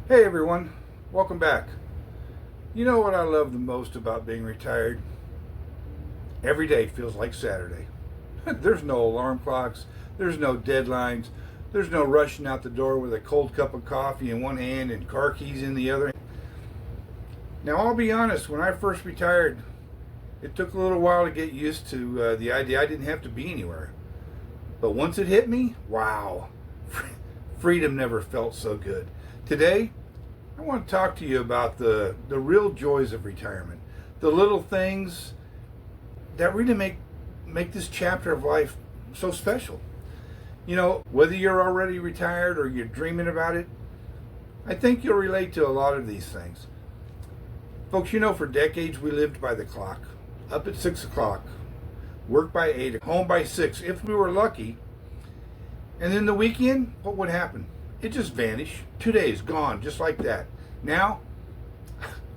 Hey everyone, welcome back. You know what I love the most about being retired? Every day feels like Saturday. There's no alarm clocks, there's no deadlines, there's no rushing out the door with a cold cup of coffee in one hand and car keys in the other. Now I'll be honest, when I first retired, it took a little while to get used to the idea I didn't have to be anywhere. But once it hit me, wow, freedom never felt so good. Today, I want to talk to you about the real joys of retirement, the little things that really make this chapter of life so special. You know, whether you're already retired or you're dreaming about it, I think you'll relate to a lot of these things. Folks, you know, for decades we lived by the clock, up at 6 o'clock, work by 8, home by 6, if we were lucky. And then the weekend, what would happen? It just vanished. 2 days gone, just like that. Now,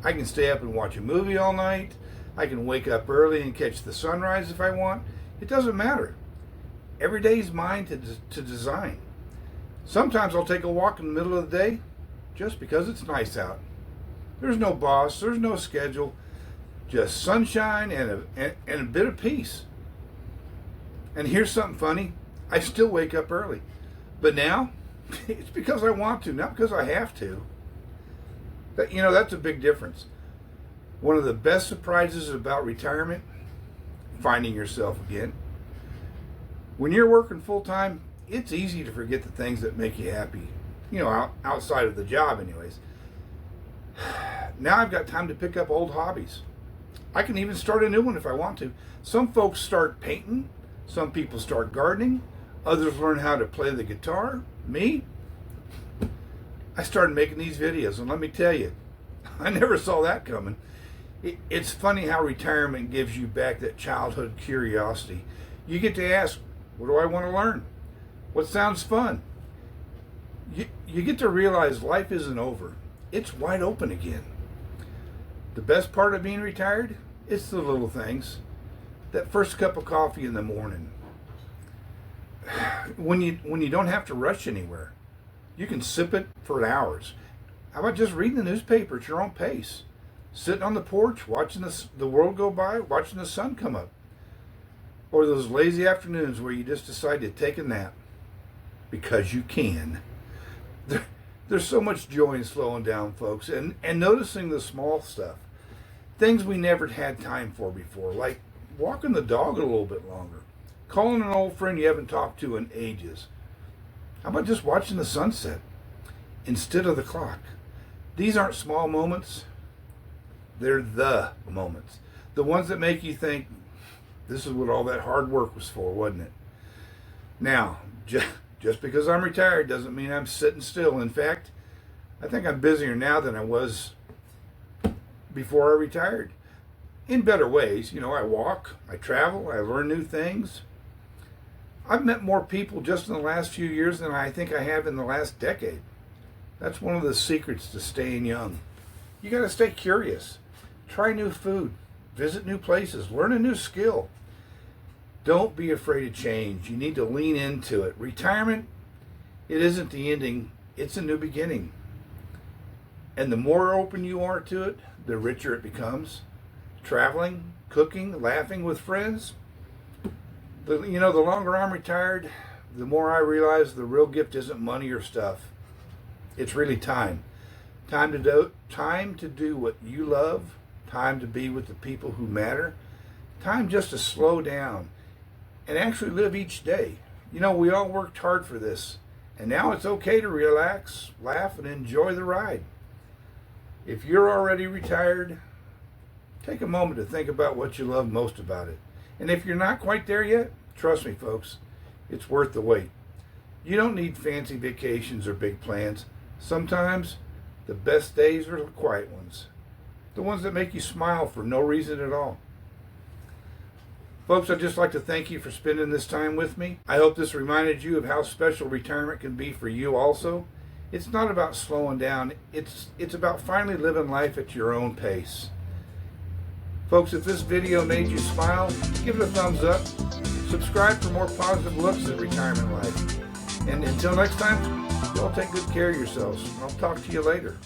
I can stay up and watch a movie all night. I can wake up early and catch the sunrise if I want. It doesn't matter. Every day is mine to design. Sometimes I'll take a walk in the middle of the day just because it's nice out. There's no boss, there's no schedule, just sunshine and a bit of peace. And here's something funny. I still wake up early. But now, it's because I want to, not because I have to. That's a big difference. One of the best surprises about retirement, finding yourself again. When you're working full time, it's easy to forget the things that make you happy. Outside of the job anyways. Now I've got time to pick up old hobbies. I can even start a new one if I want to. Some folks start painting, some people start gardening, others learn how to play the guitar. Me, I started making these videos, and let me tell you, I never saw that coming. It's funny how retirement gives you back that childhood curiosity. You get to ask, what do I want to learn? What sounds fun? You get to realize life isn't over. It's wide open again. The best part of being retired, it's the little things. That first cup of coffee in the morning. When you don't have to rush anywhere. You can sip it for hours. How about just reading the newspaper at your own pace? Sitting on the porch, watching the world go by, watching the sun come up. Or those lazy afternoons where you just decide to take a nap. Because you can. There's so much joy in slowing down, folks, and noticing the small stuff. Things we never had time for before, like walking the dog a little bit longer. Calling an old friend you haven't talked to in ages. How about just watching the sunset instead of the clock? These aren't small moments. They're the moments. The ones that make you think, this is what all that hard work was for, wasn't it? Now, just because I'm retired doesn't mean I'm sitting still. In fact, I think I'm busier now than I was before I retired. In better ways. I walk, I travel, I learn new things. I've met more people just in the last few years than I think I have in the last decade. That's one of the secrets to staying young. You got to stay curious. Try new food. Visit new places. Learn a new skill. Don't be afraid of change. You need to lean into it. Retirement, it isn't the ending. It's a new beginning. And the more open you are to it, the richer it becomes. Traveling, cooking, laughing with friends. The longer I'm retired, the more I realize the real gift isn't money or stuff. It's really time. Time to do what you love. Time to be with the people who matter. Time just to slow down and actually live each day. We all worked hard for this. And now it's okay to relax, laugh, and enjoy the ride. If you're already retired, take a moment to think about what you love most about it. And if you're not quite there yet, trust me, folks, it's worth the wait. You don't need fancy vacations or big plans. Sometimes the best days are the quiet ones. The ones that make you smile for no reason at all. Folks, I'd just like to thank you for spending this time with me. I hope this reminded you of how special retirement can be for you also. It's not about slowing down. It's about finally living life at your own pace. Folks, if this video made you smile, give it a thumbs up. Subscribe for more positive looks at retirement life. And until next time, y'all take good care of yourselves. I'll talk to you later.